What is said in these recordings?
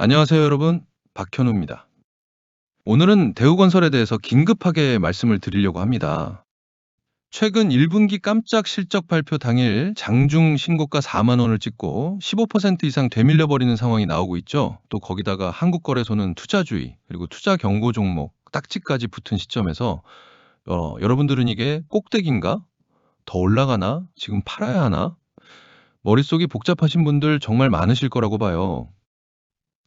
안녕하세요, 여러분. 박현우입니다. 오늘은 대우건설에 대해서 긴급하게 말씀을 드리려고 합니다. 최근 1분기 깜짝 실적 발표 당일 장중 신고가 4만 원을 찍고 15% 이상 되밀려 버리는 상황이 나오고 있죠. 또 거기다가 한국거래소는 투자주의 그리고 투자 경고 종목 딱지까지 붙은 시점에서 여러분들은 이게 꼭대기인가? 더 올라가나? 지금 팔아야 하나? 머릿속이 복잡하신 분들 정말 많으실 거라고 봐요.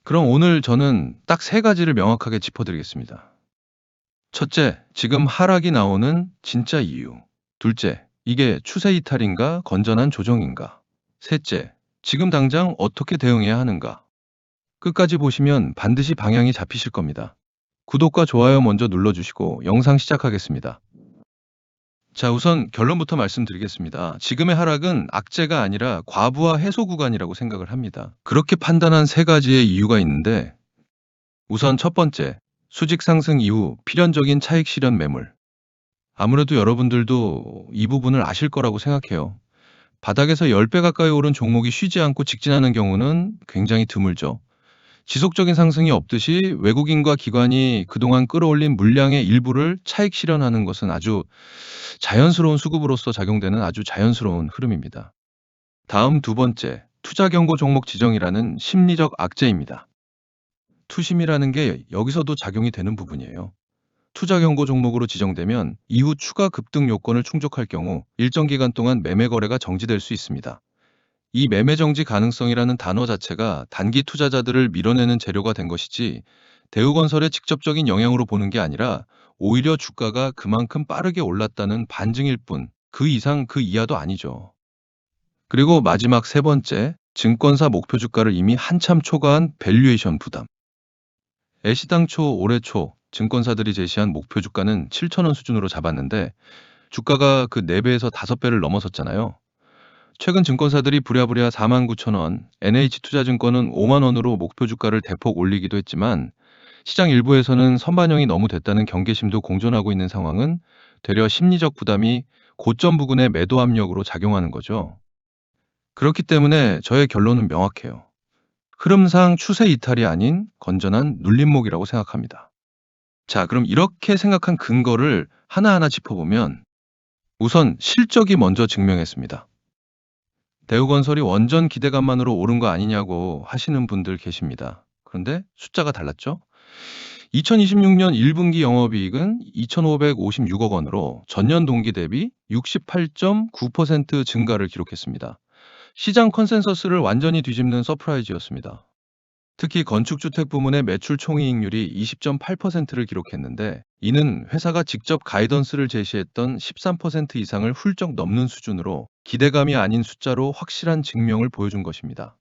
그럼 오늘 저는 딱 세 가지를 명확하게 짚어드리겠습니다. 첫째, 지금 하락이 나오는 진짜 이유. 둘째, 이게 추세 이탈인가 건전한 조정인가. 셋째, 지금 당장 어떻게 대응해야 하는가. 끝까지 보시면 반드시 방향이 잡히실 겁니다. 구독과 좋아요 먼저 눌러주시고 영상 시작하겠습니다. 자, 우선 결론부터 말씀드리겠습니다. 지금의 하락은 악재가 아니라 과부하 해소 구간이라고 생각을 합니다. 그렇게 판단한 세 가지의 이유가 있는데, 우선 첫 번째, 수직 상승 이후 필연적인 차익 실현 매물. 아무래도 여러분들도 이 부분을 아실 거라고 생각해요. 바닥에서 10배 가까이 오른 종목이 쉬지 않고 직진하는 경우는 굉장히 드물죠. 지속적인 상승이 없듯이 외국인과 기관이 그동안 끌어올린 물량의 일부를 차익 실현하는 것은 아주 자연스러운 수급으로서 작용되는 아주 자연스러운 흐름입니다. 다음 두 번째, 투자 경고 종목 지정이라는 심리적 악재입니다. 투심이라는 게 여기서도 작용이 되는 부분이에요. 투자 경고 종목으로 지정되면 이후 추가 급등 요건을 충족할 경우 일정 기간 동안 매매 거래가 정지될 수 있습니다. 이 매매 정지 가능성이라는 단어 자체가 단기 투자자들을 밀어내는 재료가 된 것이지 대우건설의 직접적인 영향으로 보는 게 아니라 오히려 주가가 그만큼 빠르게 올랐다는 반증일 뿐, 그 이상 그 이하도 아니죠. 그리고 마지막 세 번째, 증권사 목표 주가를 이미 한참 초과한 밸류에이션 부담. 애시당초 올해 초 증권사들이 제시한 목표 주가는 7,000원 수준으로 잡았는데 주가가 그 4배에서 5배를 넘어섰잖아요. 최근 증권사들이 부랴부랴 49,000원, NH투자증권은 5만 원으로 목표 주가를 대폭 올리기도 했지만 시장 일부에서는 선반영이 너무 됐다는 경계심도 공존하고 있는 상황은 되려 심리적 부담이 고점 부근의 매도 압력으로 작용하는 거죠. 그렇기 때문에 저의 결론은 명확해요. 흐름상 추세 이탈이 아닌 건전한 눌림목이라고 생각합니다. 자, 그럼 이렇게 생각한 근거를 하나하나 짚어보면 우선 실적이 먼저 증명했습니다. 대우건설이 원전 기대감만으로 오른 거 아니냐고 하시는 분들 계십니다. 그런데 숫자가 달랐죠? 2026년 1분기 영업이익은 2,556억 원으로 전년 동기 대비 68.9% 증가를 기록했습니다. 시장 컨센서스를 완전히 뒤집는 서프라이즈였습니다. 특히 건축주택 부문의 매출 총이익률이 20.8%를 기록했는데 이는 회사가 직접 가이던스를 제시했던 13% 이상을 훌쩍 넘는 수준으로 기대감이 아닌 숫자로 확실한 증명을 보여준 것입니다.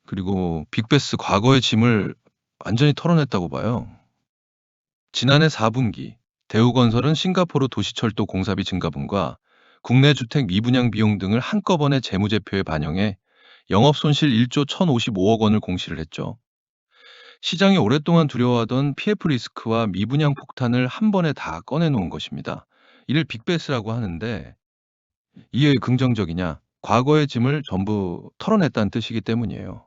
그리고 빅베스 과거의 짐을 완전히 털어냈다고 봐요. 지난해 4분기 대우건설은 싱가포르 도시철도 공사비 증가분과 국내 주택 미분양 비용 등을 한꺼번에 재무제표에 반영해 영업손실 1조 1,055억 원을 공시를 했죠. 시장이 오랫동안 두려워하던 PF 리스크와 미분양 폭탄을 한 번에 다 꺼내놓은 것입니다. 이를 빅베스라고 하는데 이게 왜 긍정적이냐? 과거의 짐을 전부 털어냈다는 뜻이기 때문이에요.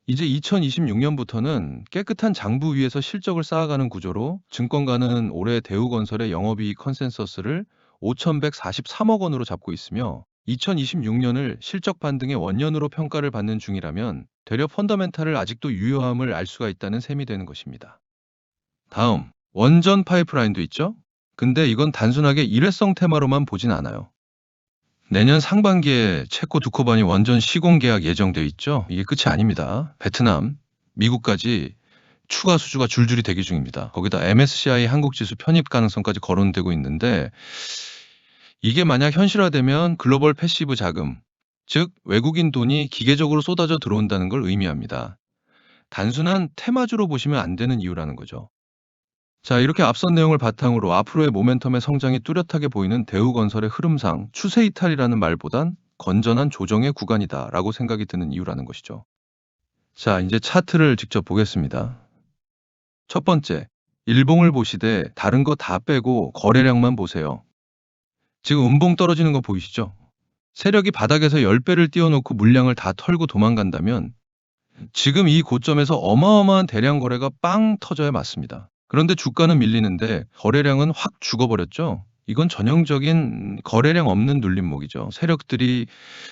이제 2026년부터는 깨끗한 장부 위에서 실적을 쌓아가는 구조로 증권가는 올해 대우건설의 영업이익 컨센서스를 5,143억 원으로 잡고 있으며 2026년을 실적 반등의 원년으로 평가를 받는 중이라면 되려 펀더멘탈을 아직도 유효함을 알 수가 있다는 셈이 되는 것입니다. 다음, 원전 파이프라인도 있죠? 근데 이건 단순하게 일회성 테마로만 보진 않아요. 내년 상반기에 체코 두코반이 원전 시공 계약 예정돼 있죠. 이게 끝이 아닙니다. 베트남, 미국까지 추가 수주가 줄줄이 대기 중입니다. 거기다 MSCI 한국 지수 편입 가능성까지 거론되고 있는데 이게 만약 현실화되면 글로벌 패시브 자금, 즉 외국인 돈이 기계적으로 쏟아져 들어온다는 걸 의미합니다. 단순한 테마주로 보시면 안 되는 이유라는 거죠. 자, 이렇게 앞선 내용을 바탕으로 앞으로의 모멘텀의 성장이 뚜렷하게 보이는 대우건설의 흐름상 추세 이탈이라는 말보단 건전한 조정의 구간이다라고 생각이 드는 이유라는 것이죠. 자, 이제 차트를 직접 보겠습니다. 첫 번째, 일봉을 보시되 다른 거 다 빼고 거래량만 보세요. 지금 음봉 떨어지는 거 보이시죠? 세력이 바닥에서 10배를 띄워놓고 물량을 다 털고 도망간다면 지금 이 고점에서 어마어마한 대량 거래가 빵 터져야 맞습니다. 그런데 주가는 밀리는데 거래량은 확 죽어버렸죠. 이건 전형적인 거래량 없는 눌림목이죠. 세력들이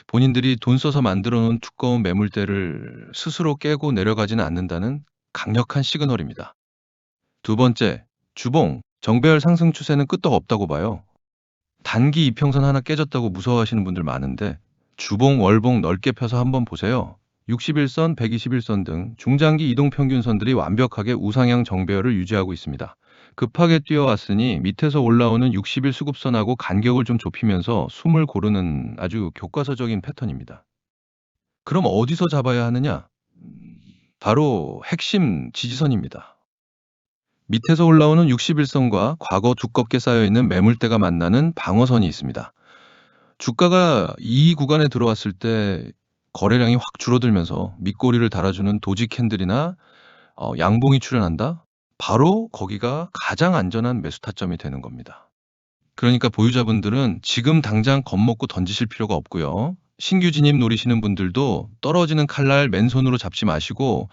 본인들이 돈 써서 만들어 놓은 두꺼운 매물대를 스스로 깨고 내려가지는 않는다는 강력한 시그널입니다. 두 번째, 주봉, 정배열 상승 추세는 끄떡없다고 봐요. 단기 이평선 하나 깨졌다고 무서워하시는 분들 많은데 주봉, 월봉 넓게 펴서 한번 보세요. 61선, 121선 등 중장기 이동평균선들이 완벽하게 우상향 정배열을 유지하고 있습니다. 급하게 뛰어왔으니 밑에서 올라오는 60일 수급선하고 간격을 좀 좁히면서 숨을 고르는 아주 교과서적인 패턴입니다. 그럼 어디서 잡아야 하느냐? 바로 핵심 지지선입니다. 밑에서 올라오는 61선과 과거 두껍게 쌓여있는 매물대가 만나는 방어선이 있습니다. 주가가 이 구간에 들어왔을 때 거래량이 확 줄어들면서 밑꼬리를 달아주는 도지 캔들이나 양봉이 출현한다? 바로 거기가 가장 안전한 매수 타점이 되는 겁니다. 그러니까 보유자분들은 지금 당장 겁먹고 던지실 필요가 없고요. 신규 진입 노리시는 분들도 떨어지는 칼날 맨손으로 잡지 마시고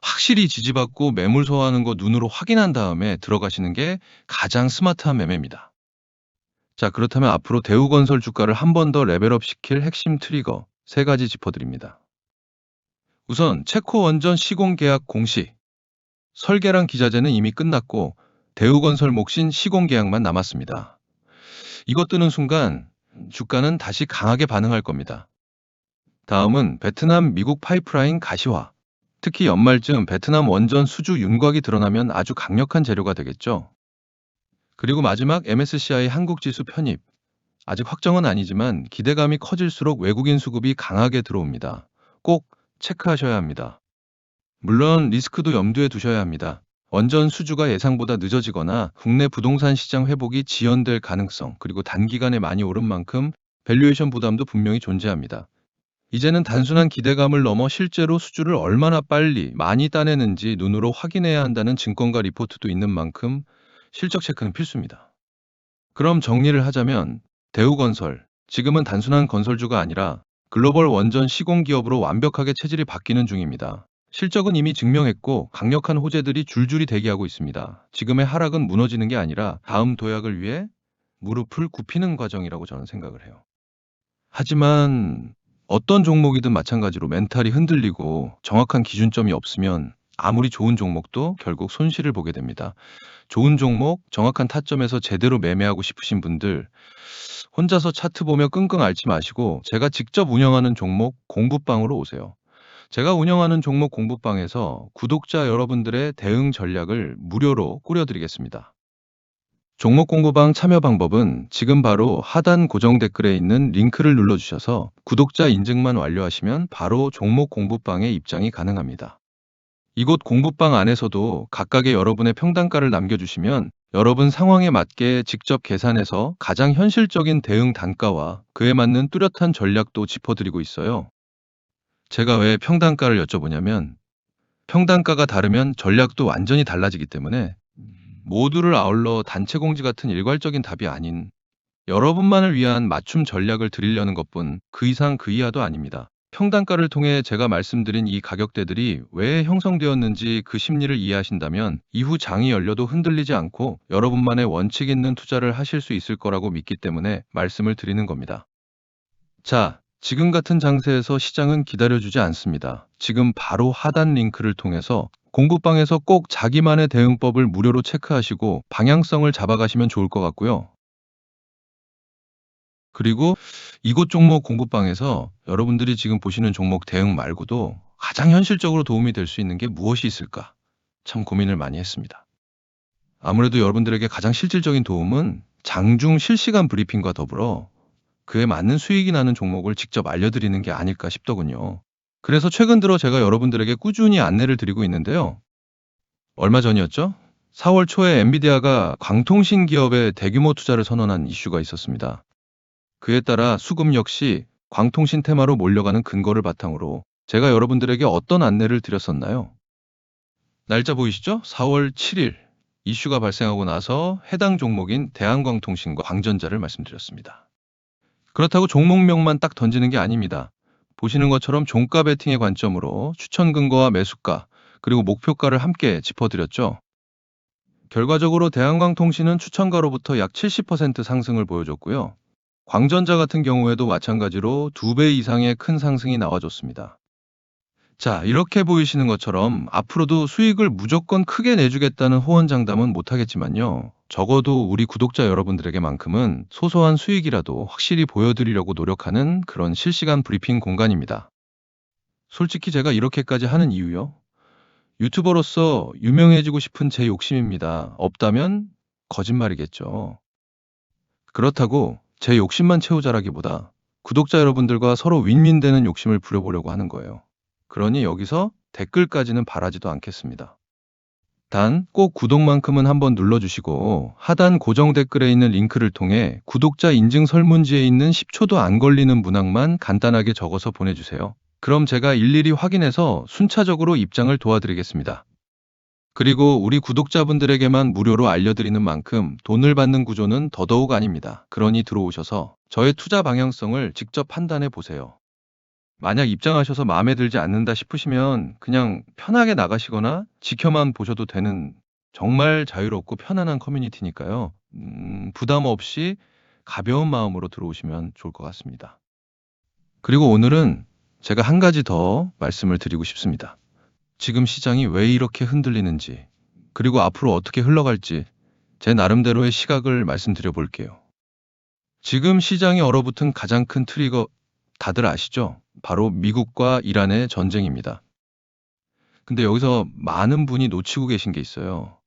확실히 지지받고 매물 소화하는 거 눈으로 확인한 다음에 들어가시는 게 가장 스마트한 매매입니다. 자, 그렇다면 앞으로 대우건설 주가를 한 번 더 레벨업 시킬 핵심 트리거 세 가지 짚어드립니다. 우선 체코 원전 시공 계약 공시. 설계랑 기자재는 이미 끝났고 대우건설 몫인 시공 계약만 남았습니다. 이거 뜨는 순간 주가는 다시 강하게 반응할 겁니다. 다음은 베트남 미국 파이프라인 가시화. 특히 연말쯤 베트남 원전 수주 윤곽이 드러나면 아주 강력한 재료가 되겠죠. 그리고 마지막 MSCI 한국 지수 편입. 아직 확정은 아니지만 기대감이 커질수록 외국인 수급이 강하게 들어옵니다. 꼭 체크하셔야 합니다. 물론 리스크도 염두에 두셔야 합니다. 원전 수주가 예상보다 늦어지거나 국내 부동산 시장 회복이 지연될 가능성, 그리고 단기간에 많이 오른 만큼 밸류에이션 부담도 분명히 존재합니다. 이제는 단순한 기대감을 넘어 실제로 수주를 얼마나 빨리 많이 따내는지 눈으로 확인해야 한다는 증권가 리포트도 있는 만큼 실적 체크는 필수입니다. 그럼 정리를 하자면 대우건설, 지금은 단순한 건설주가 아니라 글로벌 원전 시공기업으로 완벽하게 체질이 바뀌는 중입니다. 실적은 이미 증명했고 강력한 호재들이 줄줄이 대기하고 있습니다. 지금의 하락은 무너지는 게 아니라 다음 도약을 위해 무릎을 굽히는 과정이라고 저는 생각을 해요. 하지만 어떤 종목이든 마찬가지로 멘탈이 흔들리고 정확한 기준점이 없으면 아무리 좋은 종목도 결국 손실을 보게 됩니다. 좋은 종목, 정확한 타점에서 제대로 매매하고 싶으신 분들, 혼자서 차트 보며 끙끙 앓지 마시고 제가 직접 운영하는 종목 공부방으로 오세요. 제가 운영하는 종목 공부방에서 구독자 여러분들의 대응 전략을 무료로 꾸려드리겠습니다. 종목 공부방 참여 방법은 지금 바로 하단 고정 댓글에 있는 링크를 눌러주셔서 구독자 인증만 완료하시면 바로 종목 공부방에 입장이 가능합니다. 이곳 공부방 안에서도 각각의 여러분의 평단가를 남겨주시면 여러분 상황에 맞게 직접 계산해서 가장 현실적인 대응 단가와 그에 맞는 뚜렷한 전략도 짚어드리고 있어요. 제가 왜 평단가를 여쭤보냐면 평단가가 다르면 전략도 완전히 달라지기 때문에 모두를 아울러 단체 공지 같은 일괄적인 답이 아닌 여러분만을 위한 맞춤 전략을 드리려는 것뿐 그 이상 그 이하도 아닙니다. 평단가를 통해 제가 말씀드린 이 가격대들이 왜 형성되었는지 그 심리를 이해하신다면 이후 장이 열려도 흔들리지 않고 여러분만의 원칙 있는 투자를 하실 수 있을 거라고 믿기 때문에 말씀을 드리는 겁니다. 자, 지금 같은 장세에서 시장은 기다려주지 않습니다. 지금 바로 하단 링크를 통해서 공부방에서 꼭 자기만의 대응법을 무료로 체크하시고 방향성을 잡아가시면 좋을 것 같고요. 그리고 이곳 종목 공부방에서 여러분들이 지금 보시는 종목 대응 말고도 가장 현실적으로 도움이 될 수 있는 게 무엇이 있을까? 참 고민을 많이 했습니다. 아무래도 여러분들에게 가장 실질적인 도움은 장중 실시간 브리핑과 더불어 그에 맞는 수익이 나는 종목을 직접 알려드리는 게 아닐까 싶더군요. 그래서 최근 들어 제가 여러분들에게 꾸준히 안내를 드리고 있는데요. 얼마 전이었죠? 4월 초에 엔비디아가 광통신 기업에 대규모 투자를 선언한 이슈가 있었습니다. 그에 따라 수급 역시 광통신 테마로 몰려가는 근거를 바탕으로 제가 여러분들에게 어떤 안내를 드렸었나요? 날짜 보이시죠? 4월 7일 이슈가 발생하고 나서 해당 종목인 대한광통신과 광전자를 말씀드렸습니다. 그렇다고 종목명만 딱 던지는 게 아닙니다. 보시는 것처럼 종가 베팅의 관점으로 추천 근거와 매수가, 그리고 목표가를 함께 짚어드렸죠. 결과적으로 대한광통신은 추천가로부터 약 70% 상승을 보여줬고요. 광전자 같은 경우에도 마찬가지로 2배 이상의 큰 상승이 나와줬습니다. 자, 이렇게 보이시는 것처럼 앞으로도 수익을 무조건 크게 내주겠다는 호언장담은 못하겠지만요. 적어도 우리 구독자 여러분들에게만큼은 소소한 수익이라도 확실히 보여드리려고 노력하는 그런 실시간 브리핑 공간입니다. 솔직히 제가 이렇게까지 하는 이유요? 유튜버로서 유명해지고 싶은 제 욕심입니다. 없다면 거짓말이겠죠. 그렇다고 제 욕심만 채우자라기보다 구독자 여러분들과 서로 윈윈되는 욕심을 부려보려고 하는 거예요. 그러니 여기서 댓글까지는 바라지도 않겠습니다. 단 꼭 구독만큼은 한번 눌러주시고 하단 고정 댓글에 있는 링크를 통해 구독자 인증 설문지에 있는 10초도 안 걸리는 문항만 간단하게 적어서 보내주세요. 그럼 제가 일일이 확인해서 순차적으로 입장을 도와드리겠습니다. 그리고 우리 구독자분들에게만 무료로 알려드리는 만큼 돈을 받는 구조는 더더욱 아닙니다. 그러니 들어오셔서 저의 투자 방향성을 직접 판단해 보세요. 만약 입장하셔서 마음에 들지 않는다 싶으시면 그냥 편하게 나가시거나 지켜만 보셔도 되는 정말 자유롭고 편안한 커뮤니티니까요. 부담 없이 가벼운 마음으로 들어오시면 좋을 것 같습니다. 그리고 오늘은 제가 한 가지 더 말씀을 드리고 싶습니다. 지금 시장이 왜 이렇게 흔들리는지, 그리고 앞으로 어떻게 흘러갈지 제 나름대로의 시각을 말씀드려 볼게요. 지금 시장이 얼어붙은 가장 큰 트리거 다들 아시죠? 바로 미국과 이란의 전쟁입니다. 근데 여기서 많은 분이 놓치고 계신 게 있어요.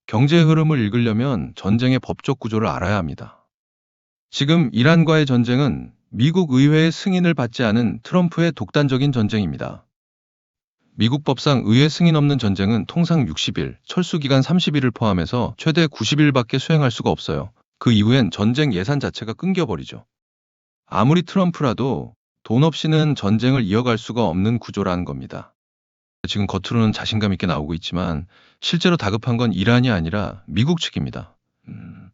경제 흐름을 읽으려면 전쟁의 법적 구조를 알아야 합니다. 지금 이란과의 전쟁은 미국 의회의 승인을 받지 않은 트럼프의 독단적인 전쟁입니다. 미국 법상 의회 승인 없는 전쟁은 통상 60일, 철수기간 30일을 포함해서 최대 90일밖에 수행할 수가 없어요. 그 이후엔 전쟁 예산 자체가 끊겨버리죠. 아무리 트럼프라도 돈 없이는 전쟁을 이어갈 수가 없는 구조라는 겁니다. 지금 겉으로는 자신감 있게 나오고 있지만 실제로 다급한 건 이란이 아니라 미국 측입니다.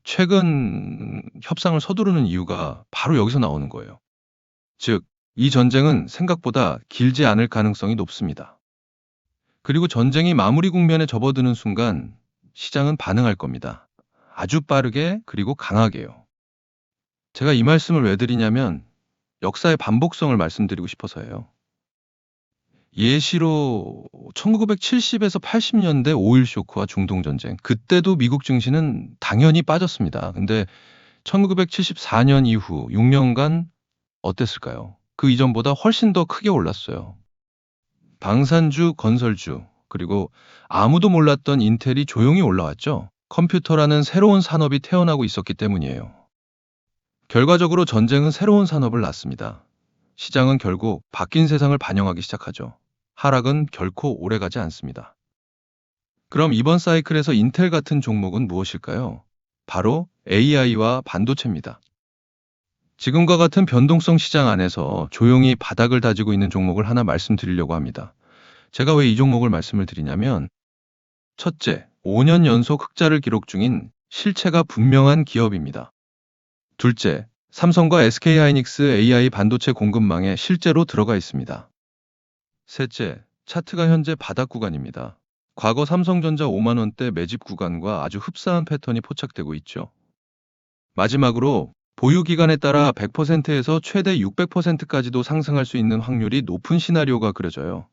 최근 협상을 서두르는 이유가 바로 여기서 나오는 거예요. 즉, 이 전쟁은 생각보다 길지 않을 가능성이 높습니다. 그리고 전쟁이 마무리 국면에 접어드는 순간 시장은 반응할 겁니다. 아주 빠르게 그리고 강하게요. 제가 이 말씀을 왜 드리냐면 역사의 반복성을 말씀드리고 싶어서예요. 예시로 1970에서 80년대 5.1 쇼크와 중동 전쟁. 그때도 미국 증시는 당연히 빠졌습니다. 근데 1974년 이후 6년간 어땠을까요? 그 이전보다 훨씬 더 크게 올랐어요. 방산주, 건설주, 그리고 아무도 몰랐던 인텔이 조용히 올라왔죠. 컴퓨터라는 새로운 산업이 태어나고 있었기 때문이에요. 결과적으로 전쟁은 새로운 산업을 낳습니다. 시장은 결국 바뀐 세상을 반영하기 시작하죠. 하락은 결코 오래가지 않습니다. 그럼 이번 사이클에서 인텔 같은 종목은 무엇일까요? 바로 AI와 반도체입니다. 지금과 같은 변동성 시장 안에서 조용히 바닥을 다지고 있는 종목을 하나 말씀드리려고 합니다. 제가 왜 이 종목을 말씀을 드리냐면 첫째, 5년 연속 흑자를 기록 중인 실체가 분명한 기업입니다. 둘째, 삼성과 SK하이닉스 AI 반도체 공급망에 실제로 들어가 있습니다. 셋째, 차트가 현재 바닥 구간입니다. 과거 삼성전자 5만 원대 매집 구간과 아주 흡사한 패턴이 포착되고 있죠. 마지막으로 보유 기간에 따라 100%에서 최대 600%까지도 상승할 수 있는 확률이 높은 시나리오가 그려져요.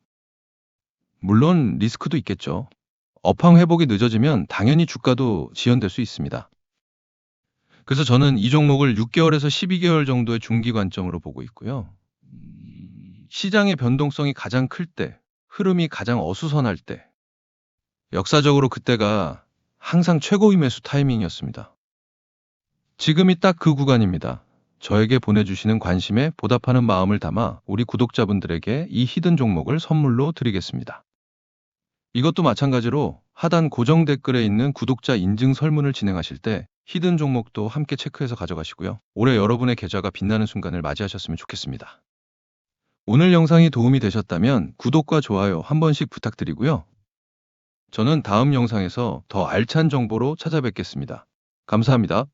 물론 리스크도 있겠죠. 업황 회복이 늦어지면 당연히 주가도 지연될 수 있습니다. 그래서 저는 이 종목을 6개월에서 12개월 정도의 중기 관점으로 보고 있고요. 시장의 변동성이 가장 클 때, 흐름이 가장 어수선할 때, 역사적으로 그때가 항상 최고의 매수 타이밍이었습니다. 지금이 딱 그 구간입니다. 저에게 보내주시는 관심에 보답하는 마음을 담아 우리 구독자분들에게 이 히든 종목을 선물로 드리겠습니다. 이것도 마찬가지로 하단 고정 댓글에 있는 구독자 인증 설문을 진행하실 때 히든 종목도 함께 체크해서 가져가시고요. 올해 여러분의 계좌가 빛나는 순간을 맞이하셨으면 좋겠습니다. 오늘 영상이 도움이 되셨다면 구독과 좋아요 한 번씩 부탁드리고요. 저는 다음 영상에서 더 알찬 정보로 찾아뵙겠습니다. 감사합니다.